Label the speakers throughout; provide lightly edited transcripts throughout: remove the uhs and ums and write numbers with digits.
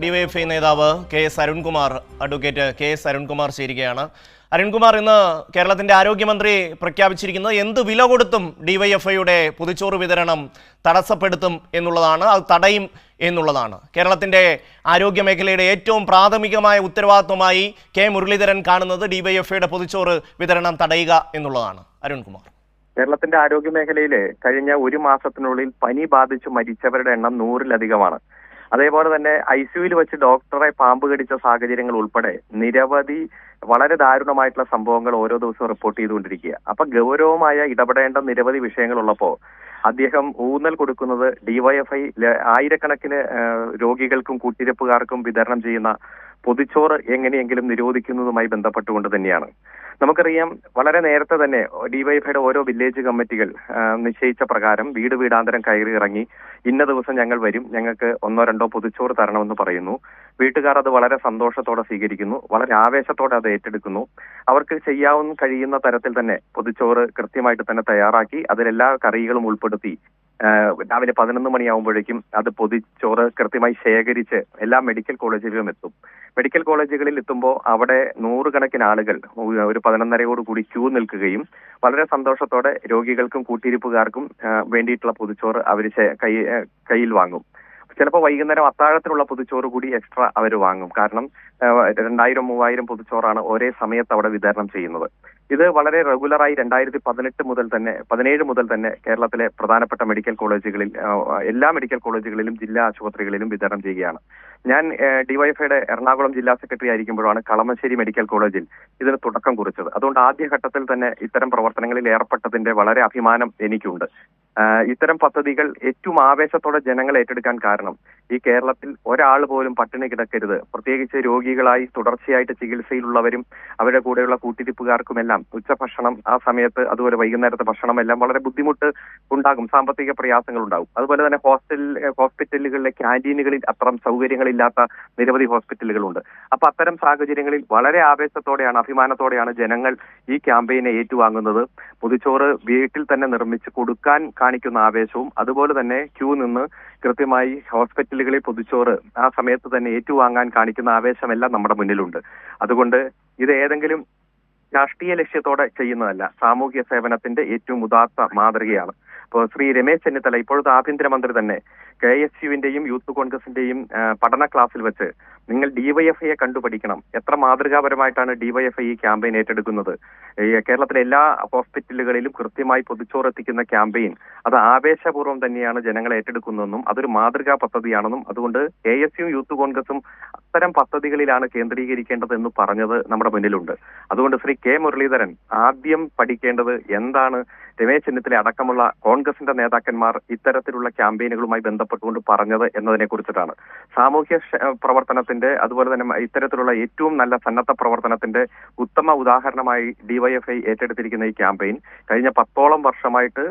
Speaker 1: DYFI നേതാവ് KS. Arunkumar, advocate KS. Arunkumar ചേരുകയാണ്. അരുൺകുമാർ, ഇന്ന് കേരളത്തിന്റെ ആരോഗ്യമന്ത്രി പ്രഖ്യാപിച്ചിരിക്കുന്നത് എന്ത് വില കൊടുത്തും ഡിവൈഎഫ്ഐയുടെ പൊതിച്ചോറ് വിതരണം തടസ്സപ്പെടുത്തും എന്നുള്ളതാണ്, അത് തടയും എന്നുള്ളതാണ്. കേരളത്തിന്റെ ആരോഗ്യ മേഖലയുടെ ഏറ്റവും പ്രാഥമികമായ ഉത്തരവാദിത്വമായി കെ മുരളീധരൻ കാണുന്നത് ഡിവൈഎഫ്ഐയുടെ പൊതിച്ചോറ് വിതരണം തടയുക എന്നുള്ളതാണ്. അരുൺകുമാർ,
Speaker 2: കേരളത്തിന്റെ ആരോഗ്യ മേഖലയില് കഴിഞ്ഞ ഒരു മാസത്തിനുള്ളിൽ പനി ബാധിച്ചു മരിച്ചവരുടെ എണ്ണം 100-ലധികമാണ്. അതേപോലെ തന്നെ ICUവിൽ വെച്ച് ഡോക്ടറെ പാമ്പ് കടിച്ച സാഹചര്യങ്ങൾ ഉൾപ്പെടെ നിരവധി വളരെ ദാരുണമായിട്ടുള്ള സംഭവങ്ങൾ ഓരോ ദിവസവും റിപ്പോർട്ട് ചെയ്തുകൊണ്ടിരിക്കുക. അപ്പൊ ഗൗരവമായ ഇടപെടേണ്ട നിരവധി വിഷയങ്ങളുള്ളപ്പോ അദ്ദേഹം ഊന്നൽ കൊടുക്കുന്നത് ഡിവൈഎഫ്ഐ ആയിരക്കണക്കിന് രോഗികൾക്കും കൂട്ടിരിപ്പുകാർക്കും വിതരണം ചെയ്യുന്ന പൊതിച്ചോറ് എങ്ങനെയെങ്കിലും നിരോധിക്കുന്നതുമായി ബന്ധപ്പെട്ടുകൊണ്ട് തന്നെയാണ്. നമുക്കറിയാം, വളരെ നേരത്തെ തന്നെ ഡിവൈഎഫ്ഐയുടെ ഓരോ വില്ലേജ് കമ്മിറ്റികൾ നിശ്ചയിച്ച പ്രകാരം വീട് വീടാന്തരം കയറി ഇറങ്ങി ഇന്ന ദിവസം ഞങ്ങൾ വരും, ഞങ്ങൾക്ക് 1-2 പൊതിച്ചോറ് തരണമെന്ന് പറയുന്നു. വീട്ടുകാർ അത് വളരെ സന്തോഷത്തോടെ സ്വീകരിക്കുന്നു, വളരെ ആവേശത്തോടെ അത് ഏറ്റെടുക്കുന്നു. അവർക്ക് ചെയ്യാവുന്ന കഴിയുന്ന തരത്തിൽ തന്നെ പൊതിച്ചോറ് കൃത്യമായിട്ട് തന്നെ തയ്യാറാക്കി അതിലെല്ലാ കറികളും ഉൾപ്പെടുത്തി രാവിലെ 11 മണിയാവുമ്പോഴേക്കും അത് പൊതിച്ചോറ് കൃത്യമായി ശേഖരിച്ച് എല്ലാ മെഡിക്കൽ കോളേജുകളിലും എത്തും. മെഡിക്കൽ കോളേജുകളിൽ എത്തുമ്പോൾ അവിടെ 100 കണക്കിന് ആളുകൾ ഒരു 11:30 കൂടി ക്യൂ നിൽക്കുകയും വളരെ സന്തോഷത്തോടെ രോഗികൾക്കും കൂട്ടിരിപ്പുകാർക്കും വേണ്ടിയിട്ടുള്ള പൊതിച്ചോറ് അവർ കയ്യിൽ വാങ്ങും. ചിലപ്പോൾ വൈകുന്നേരം അത്താഴത്തിനുള്ള പൊതിച്ചോറ് കൂടി എക്സ്ട്രാ അവർ വാങ്ങും. കാരണം 2000-3000 പൊതിച്ചോറാണ് ഒരേ സമയത്ത് അവിടെ വിതരണം ചെയ്യുന്നത്. ഇത് വളരെ റെഗുലറായി 2017 മുതൽ തന്നെ കേരളത്തിലെ പ്രധാനപ്പെട്ട മെഡിക്കൽ കോളേജുകളിൽ, എല്ലാ മെഡിക്കൽ കോളേജുകളിലും ജില്ലാ ആശുപത്രികളിലും വിതരണം ചെയ്യുകയാണ്. ഞാൻ ഡിവൈഎഫ്ഐയുടെ എറണാകുളം ജില്ലാ സെക്രട്ടറി ആയിരിക്കുമ്പോഴാണ് കളമശ്ശേരി മെഡിക്കൽ കോളേജിൽ ഇതിന് തുടക്കം കുറിച്ചത്. അതുകൊണ്ട് ആദ്യഘട്ടത്തിൽ തന്നെ ഇത്തരം പ്രവർത്തനങ്ങളിൽ ഏർപ്പെട്ടതിന്റെ വളരെ അഭിമാനം എനിക്കുണ്ട്. ഇത്തരം പദ്ധതികൾ ഏറ്റവും ആവേശത്തോടെ ജനങ്ങൾ ഏറ്റെടുക്കാൻ കാരണം ഈ കേരളത്തിൽ ഒരാൾ പോലും പട്ടിണി കിടക്കരുത്, പ്രത്യേകിച്ച് രോഗികളായി തുടർച്ചയായിട്ട് ചികിത്സയിലുള്ളവരും അവരുടെ കൂടെയുള്ള കൂട്ടിരിപ്പുകാർക്കുമെല്ലാം ഉച്ചഭക്ഷണം ആ സമയത്ത്, അതുപോലെ വൈകുന്നേരത്തെ ഭക്ഷണം എല്ലാം വളരെ ബുദ്ധിമുട്ട് ഉണ്ടാകും, സാമ്പത്തിക പ്രയാസങ്ങൾ ഉണ്ടാകും. അതുപോലെ തന്നെ ഹോസ്പിറ്റലുകളിലെ ക്യാന്റീനുകളിൽ അത്തരം സൗകര്യങ്ങളില്ലാത്ത നിരവധി ഹോസ്പിറ്റലുകളുണ്ട്. അപ്പൊ അത്തരം സാഹചര്യങ്ങളിൽ വളരെ ആവേശത്തോടെയാണ്, അഭിമാനത്തോടെയാണ് ജനങ്ങൾ ഈ ക്യാമ്പയിനെ ഏറ്റുവാങ്ങുന്നത്. പൊതിച്ചോറ് വീട്ടിൽ തന്നെ നിർമ്മിച്ച് കൊടുക്കാൻ കാണിക്കുന്ന ആവേശവും അതുപോലെ തന്നെ ക്യൂ നിന്ന് കൃത്യമായി ഹോസ്പിറ്റലുകളിൽ പൊതിച്ചോറ് ആ സമയത്ത് തന്നെ ഏറ്റുവാങ്ങാൻ കാണിക്കുന്ന ആവേശമെല്ലാം നമ്മുടെ മുന്നിലുണ്ട്. അതുകൊണ്ട് ഇത് ഏതെങ്കിലും രാഷ്ട്രീയ ലക്ഷ്യത്തോടെ ചെയ്യുന്നതല്ല, സാമൂഹ്യ സേവനത്തിന്റെ ഏറ്റവും ഉദാത്ത മാതൃകയാണ്. ഇപ്പോൾ ശ്രീ രമേശ് ചെന്നിത്തല, ഇപ്പോഴത്തെ ആഭ്യന്തരമന്ത്രി തന്നെ, KSUവിന്റെയും യൂത്ത് കോൺഗ്രസിന്റെയും പഠന ക്ലാസ്സിൽ വെച്ച് നിങ്ങൾ ഡിവൈഎഫ്ഐയെ കണ്ടുപഠിക്കണം, എത്ര മാതൃകാപരമായിട്ടാണ് ഡിവൈഎഫ്ഐ ഈ ക്യാമ്പയിൻ ഏറ്റെടുക്കുന്നത്. കേരളത്തിലെ എല്ലാ ഹോസ്പിറ്റലുകളിലും കൃത്യമായി പൊതിച്ചോറ് എത്തിക്കുന്ന ക്യാമ്പയിൻ അത് ആവേശപൂർവ്വം തന്നെയാണ് ജനങ്ങൾ ഏറ്റെടുക്കുന്നതെന്നും അതൊരു മാതൃകാ പദ്ധതിയാണെന്നും അതുകൊണ്ട് KSU യൂത്ത് കോൺഗ്രസും അത്തരം പദ്ധതികളിലാണ് കേന്ദ്രീകരിക്കേണ്ടത് എന്ന് പറഞ്ഞത് നമ്മുടെ മുന്നിലുണ്ട്. അതുകൊണ്ട് ശ്രീ കെ മുരളീധരൻ ആദ്യം പഠിക്കേണ്ടത് എന്താണ് രമേശ് ചെന്നിത്തല അടക്കമുള്ള കോൺഗ്രസിന്റെ നേതാക്കന്മാർ ഇത്തരത്തിലുള്ള ക്യാമ്പയിനുകളുമായി ബന്ധപ്പെട്ടുകൊണ്ട് പറഞ്ഞത് എന്നതിനെ കുറിച്ചിട്ടാണ്. സാമൂഹ്യ പ്രവർത്തനത്തിന്റെ അതുപോലെ തന്നെ ഇത്തരത്തിലുള്ള ഏറ്റവും നല്ല സന്നദ്ധ പ്രവർത്തനത്തിന്റെ ഉത്തമ ഉദാഹരണമായി ഡിവൈഎഫ്ഐ ഏറ്റെടുത്തിരിക്കുന്ന ഈ ക്യാമ്പയിൻ കഴിഞ്ഞ 10ഓളം വർഷമായിട്ട്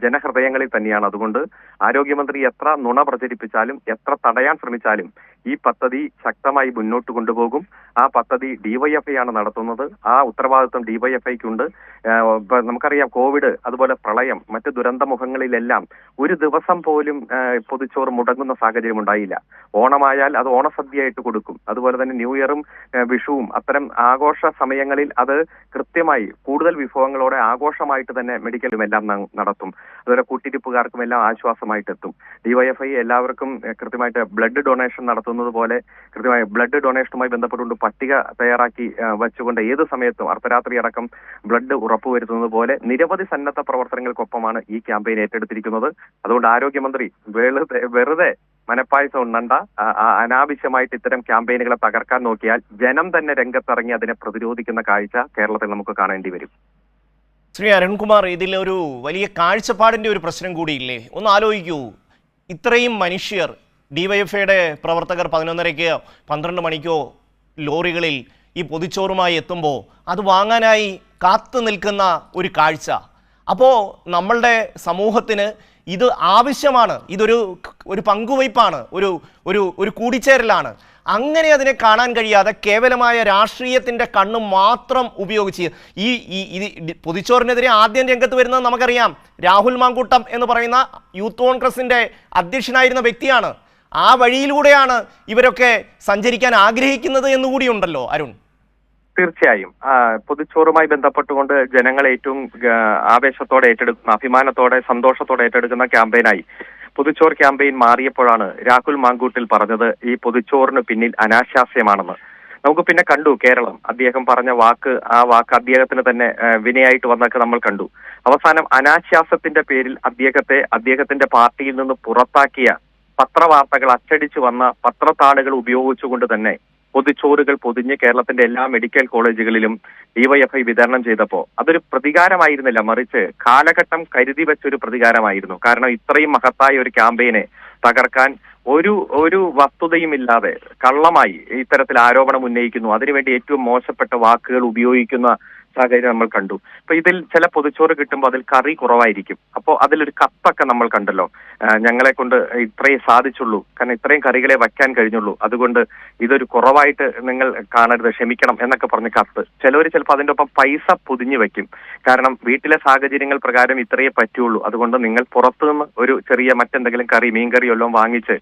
Speaker 2: ജനഹൃദയങ്ങളിൽ തന്നെയാണ്. അതുകൊണ്ട് ആരോഗ്യമന്ത്രി എത്ര നുണ പ്രചരിപ്പിച്ചാലും എത്ര തടയാൻ ശ്രമിച്ചാലും ഈ പദ്ധതി ശക്തമായി മുന്നോട്ട് കൊണ്ടുപോകും. ആ പദ്ധതി ഡിവൈഎഫ്ഐ ആണ് നടത്തുന്നത്, ആ ഉത്തരവാദിത്വം ഡിവൈഎഫ്ഐക്കുണ്ട്. നമുക്കറിയാം, കോവിഡ്, അതുപോലെ പ്രളയം, മറ്റ് ദുരന്ത മുഖങ്ങളിലെല്ലാം ഒരു ദിവസം പോലും പൊതിച്ചോറ് മുടങ്ങുന്ന സാഹചര്യം ഉണ്ടായില്ല. ഓണമായാൽ അത് ഓണസദ്യയായിട്ട് കൊടുക്കും. അതുപോലെ തന്നെ ന്യൂ ഇയറും വിഷുവും അത്തരം ആഘോഷ സമയങ്ങളിൽ അത് കൃത്യമായി കൂടുതൽ വിഭവങ്ങളോടെ ആഘോഷമായിട്ട് തന്നെ മെഡിക്കലും എല്ലാം നടത്തും. അതുപോലെ കൂട്ടിരിപ്പുകാർക്കും എല്ലാം ആശ്വാസമായിട്ടെത്തും. ഡിവൈഎഫ്ഐ എല്ലാവർക്കും കൃത്യമായിട്ട് ബ്ലഡ് ഡൊണേഷൻ നടത്തുന്നത് പോലെ കൃത്യമായി ബ്ലഡ് ഡൊണേഷനുമായി ബന്ധപ്പെട്ടുകൊണ്ട് പട്ടിക തയ്യാറാക്കി വെച്ചുകൊണ്ട് ഏത് സമയത്തും അർദ്ധരാത്രി അടക്കം ബ്ലഡ് ഉറപ്പുവരുത്തുന്നത് പോലെ നിരവധി സന്നദ്ധ പ്രവർത്തനങ്ങൾക്കൊപ്പമാണ് ഈ ക്യാമ്പയിൻ ഏറ്റെടുത്തിരിക്കുന്നത്. അതുകൊണ്ട് ആരോഗ്യമന്ത്രി വെറുതെ മനപ്പായസം ഉണ്ണണ്ട, അനാവശ്യമായിട്ട് ഇത്തരം ക്യാമ്പയിനുകളെ തകർക്കാൻ നോക്കിയാൽ ജനം തന്നെ രംഗത്തിറങ്ങി അതിനെ പ്രതിരോധിക്കുന്ന കാഴ്ച കേരളത്തിൽ നമുക്ക് കാണേണ്ടി വരും.
Speaker 1: ശ്രീ അരുൺകുമാർ, ഇതിലൊരു വലിയ കാഴ്ചപ്പാടിന്റെ ഒരു പ്രശ്നം കൂടിയില്ലേ? ഒന്ന് ആലോചിക്കൂ, ഇത്രയും മനുഷ്യർ, ഡിവൈഎഫ്ഐയുടെ പ്രവർത്തകർ 11:30-ക്കോ 12 മണിക്കോ ലോറികളിൽ ഈ പൊതിച്ചോറുമായി എത്തുമ്പോൾ അത് വാങ്ങാനായി കാത്തു നിൽക്കുന്ന ഒരു കാഴ്ച. അപ്പോൾ നമ്മളുടെ സമൂഹത്തിന് ഇത് ആവശ്യമാണ്, ഇതൊരു പങ്കുവയ്പ്പാണ്, ഒരു കൂടിച്ചേരലാണ്. അങ്ങനെ അതിനെ കാണാൻ കഴിയാതെ കേവലമായ രാഷ്ട്രീയത്തിൻ്റെ കണ്ണ് മാത്രം ഉപയോഗിച്ച് ഈ പൊതിച്ചോറിനെതിരെ ആദ്യം രംഗത്ത് വരുന്നത് നമുക്കറിയാം. രാഹുൽ മാങ്കൂട്ടം എന്ന് പറയുന്ന യൂത്ത് കോൺഗ്രസിൻ്റെ അധ്യക്ഷനായിരുന്ന വ്യക്തിയാണ്. ആ വഴിയിലൂടെയാണ് ഇവരൊക്കെ സഞ്ചരിക്കാൻ ആഗ്രഹിക്കുന്നത് എന്നുകൂടിയുണ്ടല്ലോ അരുൺ.
Speaker 2: തീർച്ചയായും പൊതിച്ചോറുമായി ബന്ധപ്പെട്ടുകൊണ്ട് ജനങ്ങൾ ഏറ്റവും ആവേശത്തോടെ ഏറ്റെടുക്കുന്ന, അഭിമാനത്തോടെ സന്തോഷത്തോടെ ഏറ്റെടുക്കുന്ന ക്യാമ്പയിനായി പൊതിച്ചോർ ക്യാമ്പയിൻ മാറിയപ്പോഴാണ് രാഹുൽ മാങ്കൂട്ടിൽ പറഞ്ഞത് ഈ പൊതിച്ചോറിന് പിന്നിൽ അനാശാസ്യമാണെന്ന്. നമുക്ക് പിന്നെ കണ്ടു കേരളം, അദ്ദേഹം പറഞ്ഞ ആ വാക്ക് അദ്ദേഹത്തിന് തന്നെ വിനയായിട്ട് വന്നൊക്കെ നമ്മൾ കണ്ടു. അവസാനം അനാശാസ്യത്തിന്റെ പേരിൽ അദ്ദേഹത്തിന്റെ പാർട്ടിയിൽ നിന്ന് പുറത്താക്കിയ പത്രവാർത്തകൾ അച്ചടിച്ചു വന്ന പത്രത്താളുകൾ ഉപയോഗിച്ചുകൊണ്ട് തന്നെ പൊതിച്ചോറുകൾ പൊതിഞ്ഞ് കേരളത്തിന്റെ എല്ലാ മെഡിക്കൽ കോളേജുകളിലും ഡിവൈഎഫ്ഐ വിതരണം ചെയ്തപ്പോ അതൊരു പ്രതികാരമായിരുന്നില്ല, മറിച്ച് കാലഘട്ടം കരുതി വെച്ചൊരു പ്രതികാരമായിരുന്നു. കാരണം ഇത്രയും മഹത്തായ ഒരു ക്യാമ്പയിനെ തകർക്കാൻ ഒരു വസ്തുതയുമില്ലാതെ കള്ളമായി ഇത്തരത്തിൽ ആരോപണം ഉന്നയിക്കുന്നു, അതിനുവേണ്ടി ഏറ്റവും മോശപ്പെട്ട വാക്കുകൾ ഉപയോഗിക്കുന്ന സാഹചര്യം നമ്മൾ കണ്ടു. അപ്പൊ ഇതിൽ ചില പൊതിച്ചോറ് കിട്ടുമ്പോൾ അതിൽ കറി കുറവായിരിക്കും. അപ്പോൾ അതിലൊരു കത്തൊക്കെ നമ്മൾ കണ്ടല്ലോ, ഞങ്ങളെ കൊണ്ട് ഇത്രയും സാധിച്ചുള്ളൂ, കാരണം ഇത്രയും കറികളെ വയ്ക്കാൻ കഴിഞ്ഞുള്ളൂ, അതുകൊണ്ട് ഇതൊരു കുറവായിട്ട് നിങ്ങൾ കാണരുത്, ക്ഷമിക്കണം എന്നൊക്കെ പറഞ്ഞ് കത്ത്. ചിലപ്പോൾ അതിൻ്റെ ഒപ്പം പൈസ പൊതിഞ്ഞു വെക്കും. കാരണം വീട്ടിലെ സാഹചര്യങ്ങൾ പ്രകാരം ഇത്രയേ പറ്റുള്ളൂ, അതുകൊണ്ട് നിങ്ങൾ പുറത്തുനിന്ന് ഒരു ചെറിയ മറ്റെന്തെങ്കിലും കറി, മീൻകറി വല്ലതും വാങ്ങിച്ച്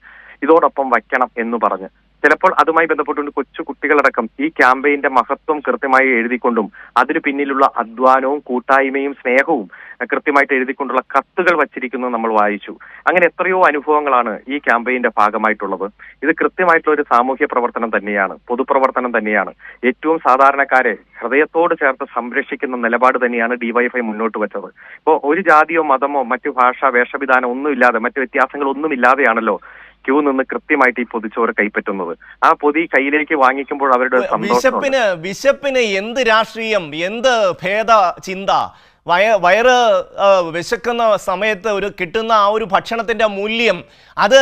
Speaker 2: ഇതോടൊപ്പം വയ്ക്കണം എന്ന് പറഞ്ഞ് ചിലപ്പോൾ അതുമായി ബന്ധപ്പെട്ടുകൊണ്ട് കൊച്ചു കുട്ടികളടക്കം ഈ ക്യാമ്പയിന്റെ മഹത്വം കൃത്യമായി എഴുതിക്കൊണ്ടും അതിന് പിന്നിലുള്ള അധ്വാനവും കൂട്ടായ്മയും സ്നേഹവും കൃത്യമായിട്ട് എഴുതിക്കൊണ്ടുള്ള കത്തുകൾ വച്ചിരിക്കുന്നത് നമ്മൾ വായിച്ചു. അങ്ങനെ എത്രയോ അനുഭവങ്ങളാണ് ഈ ക്യാമ്പയിന്റെ ഭാഗമായിട്ടുള്ളത്. ഇത് കൃത്യമായിട്ടുള്ള ഒരു സാമൂഹ്യ പ്രവർത്തനം തന്നെയാണ്, പൊതുപ്രവർത്തനം തന്നെയാണ്. ഏറ്റവും സാധാരണക്കാരെ ഹൃദയത്തോട് ചേർത്ത് സംരക്ഷിക്കുന്ന നിലപാട് തന്നെയാണ് ഡിവൈഎഫ്ഐ മുന്നോട്ട് വെച്ചത്. ഇപ്പോൾ ഒരു ജാതിയോ മതമോ മറ്റു ഭാഷ വേഷവിധാനം ഒന്നുമില്ലാതെ, മറ്റു വ്യത്യാസങ്ങളൊന്നുമില്ലാതെയാണല്ലോ ക്യൂ നിന്ന് കൃത്യമായിട്ട് ഈ പൊതിച്ചോറ് കൈപ്പറ്റുന്നത്. ആ പൊതി കയ്യിലേക്ക് വാങ്ങിക്കുമ്പോൾ അവരുടെ
Speaker 1: വിശപ്പിന് എന്ത് രാഷ്ട്രീയം, എന്ത് ഭേദ ചിന്ത? വയറ് വിശക്കുന്ന സമയത്ത് കിട്ടുന്ന ആ ഒരു ഭക്ഷണത്തിന്റെ മൂല്യം അത്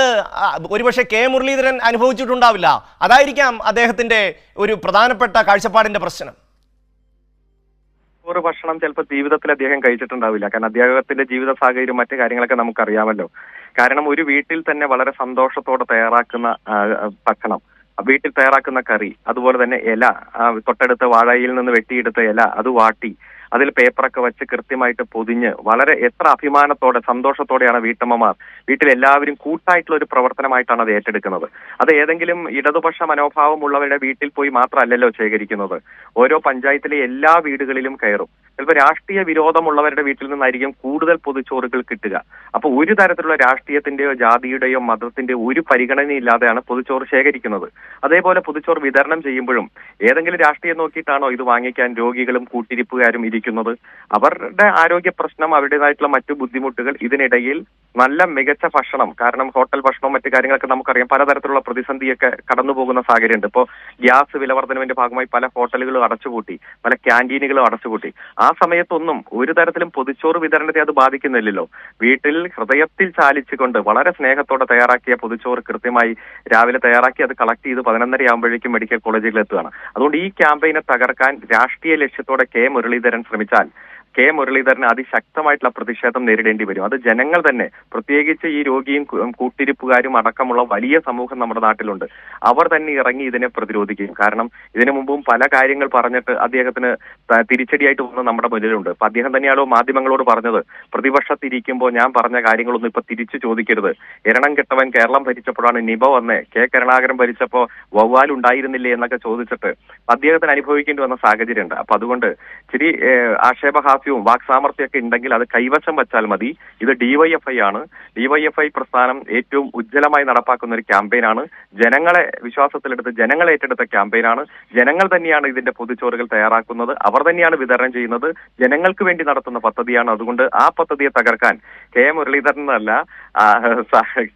Speaker 1: ഒരുപക്ഷെ കെ മുരളീധരൻ അനുഭവിച്ചിട്ടുണ്ടാവില്ല. അതായിരിക്കാം അദ്ദേഹത്തിന്റെ ഒരു പ്രധാനപ്പെട്ട കാഴ്ചപ്പാടിന്റെ പ്രശ്നം.
Speaker 2: ഒരു ഭക്ഷണം ചിലപ്പോൾ ജീവിതത്തിൽ അദ്ദേഹം കഴിച്ചിട്ടുണ്ടാവില്ല. കാരണം അദ്ദേഹത്തിന്റെ ജീവിത സാഹചര്യം മറ്റു കാര്യങ്ങളൊക്കെ നമുക്കറിയാമല്ലോ. കാരണം ഒരു വീട്ടിൽ തന്നെ വളരെ സന്തോഷത്തോടെ തയ്യാറാക്കുന്ന ഭക്ഷണം, വീട്ടിൽ തയ്യാറാക്കുന്ന കറി, അതുപോലെ തന്നെ ഇല, തൊട്ടടുത്ത വാഴയിൽ നിന്ന് വെട്ടിയെടുത്ത ഇല അത് വാട്ടി അതിൽ പേപ്പറൊക്കെ വെച്ച് കൃത്യമായിട്ട് പൊതിഞ്ഞ് വളരെ എത്ര അഭിമാനത്തോടെ സന്തോഷത്തോടെയാണ് വീട്ടമ്മമാർ, വീട്ടിലെല്ലാവരും കൂട്ടായിട്ടുള്ള ഒരു പ്രവർത്തനമായിട്ടാണ് അത് ഏറ്റെടുക്കുന്നത്. അത് ഏതെങ്കിലും ഇടതുപക്ഷ മനോഭാവമുള്ളവരുടെ വീട്ടിൽ പോയി മാത്രമല്ലല്ലോ ശേഖരിക്കുന്നത്. ഓരോ പഞ്ചായത്തിലെ എല്ലാ വീടുകളിലും കയറും. ചിലപ്പോൾ രാഷ്ട്രീയ വിരോധമുള്ളവരുടെ വീട്ടിൽ നിന്നായിരിക്കും കൂടുതൽ പൊതിച്ചോറുകൾ കിട്ടുക. അപ്പൊ ഒരു തരത്തിലുള്ള രാഷ്ട്രീയത്തിന്റെയോ ജാതിയുടെയോ മതത്തിന്റെയോ ഒരു പരിഗണനയില്ലാതെയാണ് പൊതിച്ചോറ് ശേഖരിക്കുന്നത്. അതേപോലെ പൊതിച്ചോറ് വിതരണം ചെയ്യുമ്പോഴും ഏതെങ്കിലും രാഷ്ട്രീയം നോക്കിയിട്ടാണോ ഇത് വാങ്ങിക്കാൻ രോഗികളും കൂട്ടിരിപ്പുകാരും ഇരിക്കുന്നത്? അവരുടെ ആരോഗ്യ പ്രശ്നം, അവരുടേതായിട്ടുള്ള മറ്റു ബുദ്ധിമുട്ടുകൾ, ഇതിനിടയിൽ നല്ല മികച്ച ഭക്ഷണം, കാരണം ഹോട്ടൽ ഭക്ഷണവും മറ്റു കാര്യങ്ങളൊക്കെ നമുക്കറിയാം പലതരത്തിലുള്ള പ്രതിസന്ധിയൊക്കെ കടന്നു പോകുന്ന സാഹചര്യമുണ്ട്. ഇപ്പോൾ ഗ്യാസ് വിലവർദ്ധനവിന്റെ ഭാഗമായി പല ഹോട്ടലുകളും അടച്ചുപൂട്ടി, പല ക്യാൻറ്റീനുകളും അടച്ചുപൂട്ടി. ആ സമയത്തൊന്നും ഒരു തരത്തിലും പൊതിച്ചോറ് വിതരണത്തെ അത് ബാധിക്കുന്നില്ലല്ലോ. വീട്ടിൽ ഹൃദയത്തിൽ ചാലിച്ചുകൊണ്ട് വളരെ സ്നേഹത്തോടെ തയ്യാറാക്കിയ പൊതിച്ചോറ് കൃത്യമായി രാവിലെ തയ്യാറാക്കി അത് കളക്ട് ചെയ്ത് 11:30 ആകുമ്പോഴേക്കും മെഡിക്കൽ കോളേജുകളിൽ എത്തുകയാണ്. അതുകൊണ്ട് ഈ ക്യാമ്പയിനെ തകർക്കാൻ രാഷ്ട്രീയ ലക്ഷ്യത്തോടെ കെ മുരളീധരൻ ശ്രമിച്ചാൽ കെ മുരളീധരന് അതിശക്തമായിട്ടുള്ള പ്രതിഷേധം നേരിടേണ്ടി വരും. അത് ജനങ്ങൾ തന്നെ, പ്രത്യേകിച്ച് ഈ രോഗിയും കൂട്ടിരിപ്പുകാരും അടക്കമുള്ള വലിയ സമൂഹം നമ്മുടെ നാട്ടിലുണ്ട്, അവർ തന്നെ ഇറങ്ങി ഇതിനെ പ്രതിരോധിക്കും. കാരണം ഇതിനു മുമ്പും പല കാര്യങ്ങൾ പറഞ്ഞിട്ട് അദ്ദേഹത്തിന് തിരിച്ചടിയായിട്ട് വന്ന് നമ്മുടെ മുന്നിലുണ്ട്. അപ്പൊ അദ്ദേഹം തന്നെയാണോ മാധ്യമങ്ങളോട് പറഞ്ഞത്, പ്രതിപക്ഷത്തിരിക്കുമ്പോൾ ഞാൻ പറഞ്ഞ കാര്യങ്ങളൊന്നും ഇപ്പൊ തിരിച്ചു ചോദിക്കരുത്, എരണം കെട്ടവൻ കേരളം ഭരിച്ചപ്പോഴാണ് നിപ വന്നേ, കെ കരുണാകരൻ ഭരിച്ചപ്പോ വവ്വാൽ ഉണ്ടായിരുന്നില്ലേ എന്നൊക്കെ ചോദിച്ചിട്ട് അദ്ദേഹത്തിന് അനുഭവിക്കേണ്ടി വന്ന സാഹചര്യമുണ്ട്. അപ്പൊ അതുകൊണ്ട് ഇച്ചിരി ആക്ഷേപഹാസ്യവും വാക്സാമർത്ഥ്യമൊക്കെ ഉണ്ടെങ്കിൽ അത് കൈവശം വെച്ചാൽ മതി. ഇത് ഡിവൈഎഫ്ഐ ആണ്. ഡിവൈഎഫ്ഐ പ്രസ്ഥാനം ഏറ്റവും ഉജ്ജ്വലമായി നടപ്പാക്കുന്ന ഒരു ക്യാമ്പയിനാണ്. ജനങ്ങളെ വിശ്വാസത്തിലെടുത്ത് ജനങ്ങൾ ഏറ്റെടുത്ത ക്യാമ്പയിനാണ്. ജനങ്ങൾ തന്നെയാണ് ഇതിന്റെ പൊതിച്ചോറുകൾ തയ്യാറാക്കുന്നത്, അവർ തന്നെയാണ് വിതരണം ചെയ്യുന്നത്, ജനങ്ങൾക്ക് വേണ്ടി നടത്തുന്ന പദ്ധതിയാണ്. അതുകൊണ്ട് ആ പദ്ധതിയെ തകർക്കാൻ കെ മുരളീധരൻ എന്നല്ല,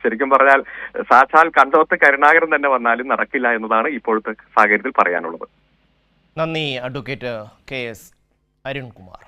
Speaker 2: ശരിക്കും പറഞ്ഞാൽ സാക്ഷാൽ കണ്ടോത്ത് കരുണാകരൻ തന്നെ വന്നാലും നടക്കില്ല എന്നതാണ് ഇപ്പോഴത്തെ സാഹചര്യത്തിൽ പറയാനുള്ളത്.
Speaker 1: നന്ദി അഡ്വക്കേറ്റ് കെ എസ് അരുൺകുമാർ.